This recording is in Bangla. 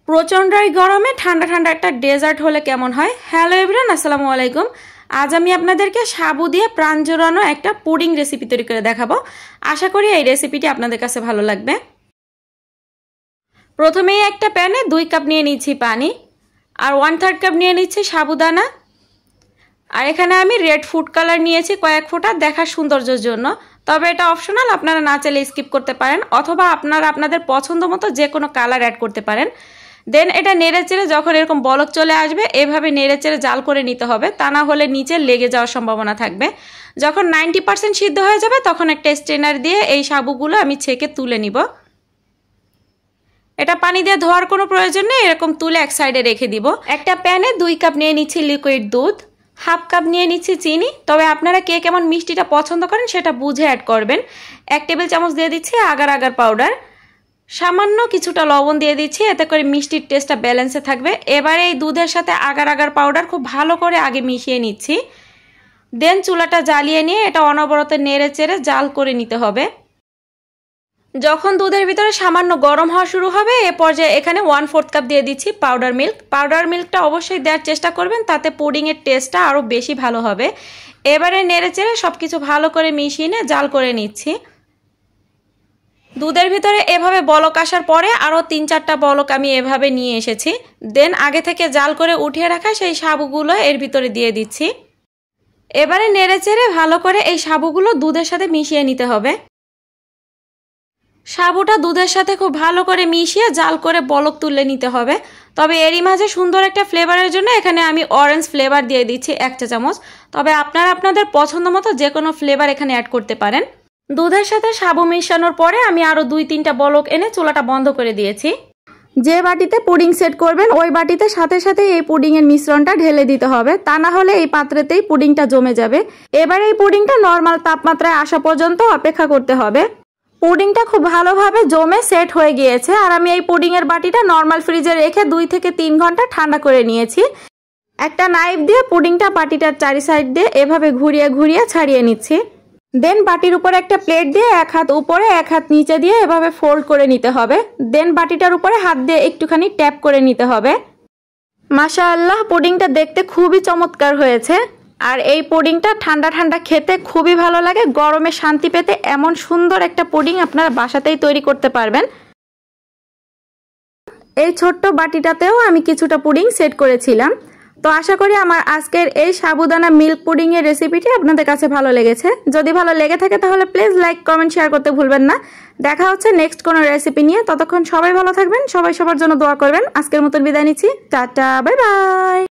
প্রচণ্ড এই গরমে ঠান্ডা ঠান্ডা একটা ডেজার্ট হলে কেমন হয়। হ্যালো এভরিওয়ান, আসসালামু আলাইকুম। আজ আমি আপনাদেরকে সাবু দিয়ে প্রাণ জোড়ানো একটা পুডিং রেসিপি তৈরি করে দেখাবো। আশা করি এই রেসিপিটি আপনাদের কাছে ভালো লাগবে। প্রথমেই একটা প্যানে 2 কাপ নিয়ে নিচ্ছি পানি, আর 1/3 কাপ নিয়ে নিচ্ছি সাবুদানা। আর এখানে আমি রেড ফুড কালার নিয়েছি কয়েক ফোঁটা, দেখার সৌন্দর্যের জন্য। তবে এটা অপশনাল, আপনারা না চাইলে স্কিপ করতে পারেন, অথবা আপনারা আপনাদের পছন্দ মতো যে কোনো কালার অ্যাড করতে পারেন। দেন এটা নেড়েচেড়ে যখন এরকম বলক চলে আসবে, এভাবে নেড়েচেড়ে জাল করে নিতে হবে, তা না হলে নিচে লেগে যাওয়ার সম্ভাবনা থাকবে। যখন 90% সিদ্ধ হয়ে যাবে তখন একটা স্ট্রেনার দিয়ে এই সাবুগুলো আমি ছেঁকে তুলে নিব। এটা পানি দিয়ে ধোয়ার কোনো প্রয়োজন নেই, এরকম তুলে এক সাইডে রেখে দিব। একটা প্যানে 2 কাপ নিয়ে নিচ্ছি লিকুইড দুধ, 1/2 কাপ নিয়ে নিচ্ছি চিনি। তবে আপনারা কে কেমন মিষ্টিটা পছন্দ করেন সেটা বুঝে অ্যাড করবেন। 1 টেবিল চামচ দিয়ে দিচ্ছি আগার আগার পাউডার, সামান্য কিছুটা লবণ দিয়ে দিচ্ছি, এতে করে মিষ্টির টেস্টটা ব্যালেন্সে থাকবে। এবারে এই দুধের সাথে আগার আগার পাউডার খুব ভালো করে আগে মিশিয়ে নিচ্ছি। দেন চুলাটা জ্বালিয়ে নিয়ে এটা অনবরত নেড়ে চেড়ে জাল করে নিতে হবে। যখন দুধের ভিতরে সামান্য গরম হওয়া শুরু হবে, এ পর্যায়ে এখানে 1/4 কাপ দিয়ে দিচ্ছি পাউডার মিল্ক। পাউডার মিল্কটা অবশ্যই দেওয়ার চেষ্টা করবেন, তাতে পুডিংয়ের টেস্টটা আরও বেশি ভালো হবে। এবারে নেড়ে চেড়ে সব কিছু ভালো করে মিশিয়ে নিয়ে জাল করে নিচ্ছি। দুধের ভিতরে এভাবে বলক আসার পরে আরও 3-4টা বলক আমি এভাবে নিয়ে এসেছি। দেন আগে থেকে জাল করে উঠিয়ে রাখা সেই সাবুগুলো এর ভিতরে দিয়ে দিচ্ছি। এবারে নেড়ে চেড়ে ভালো করে এই সাবুগুলো দুধের সাথে মিশিয়ে নিতে হবে। সাবুটা দুধের সাথে খুব ভালো করে মিশিয়ে জাল করে বলক তুলে নিতে হবে। তবে এরই মাঝে সুন্দর একটা ফ্লেভারের জন্য এখানে আমি অরেঞ্জ ফ্লেভার দিয়ে দিচ্ছি 1 চা চামচ। তবে আপনারা আপনাদের পছন্দ মতো যে কোনো ফ্লেভার এখানে অ্যাড করতে পারেন। দুধের সাথে সাবু মেশানোর পরে আমি আরও 2-3টা বলক এনে চুলাটা বন্ধ করে দিয়েছি। যে বাটিতে পুডিং সেট করবেন ওই বাটিতে সাথে সাথে এই পুডিংয়ের মিশ্রণটা ঢেলে দিতে হবে, তা না হলে এই পাত্রেতেই পুডিংটা জমে যাবে। এবার এই পুডিংটা নর্মাল তাপমাত্রায় আসা পর্যন্ত অপেক্ষা করতে হবে। পুডিংটা খুব ভালোভাবে জমে সেট হয়ে গিয়েছে, আর আমি এই পুডিংয়ের বাটিটা নর্মাল ফ্রিজে রেখে 2 থেকে 3 ঘন্টা ঠান্ডা করে নিয়েছি। একটা নাইফ দিয়ে পুডিংটা বাটিটার চারি সাইড দিয়ে এভাবে ঘুরিয়ে ঘুরিয়ে ছাড়িয়ে নিচ্ছি। দেন বাটির উপরে একটা প্লেট দিয়ে 1 হাত উপরে 1 হাত নিচে দিয়ে এভাবে ফোল্ড করে নিতে হবে। দেন বাটিটার উপরে হাত দিয়ে একটুখানি ট্যাপ করে নিতে হবে। মাশাআল্লাহ, পুডিংটা দেখতে খুবই চমৎকার হয়েছে। আর এই পুডিংটা ঠান্ডা ঠান্ডা খেতে খুবই ভালো লাগে। গরমে শান্তি পেতে এমন সুন্দর একটা পুডিং আপনারা বাসাতেই তৈরি করতে পারবেন। এই ছোট্ট বাটিটাতেও আমি কিছুটা পুডিং সেট করেছিলাম। তো আশা করি আমার আজকের এই সাবুদানা মিল্ক পুডিংয়ের রেসিপিটি আপনাদের কাছে ভালো লেগেছে। যদি ভালো লেগে থাকে তাহলে প্লিজ লাইক, কমেন্ট, শেয়ার করতে ভুলবেন না। দেখা হচ্ছে নেক্সট কোনো রেসিপি নিয়ে। ততক্ষণ সবাই ভালো থাকবেন, সবাই সবার জন্য দোয়া করবেন। আজকের মতন বিদায় নিচ্ছি। Tata, bye bye.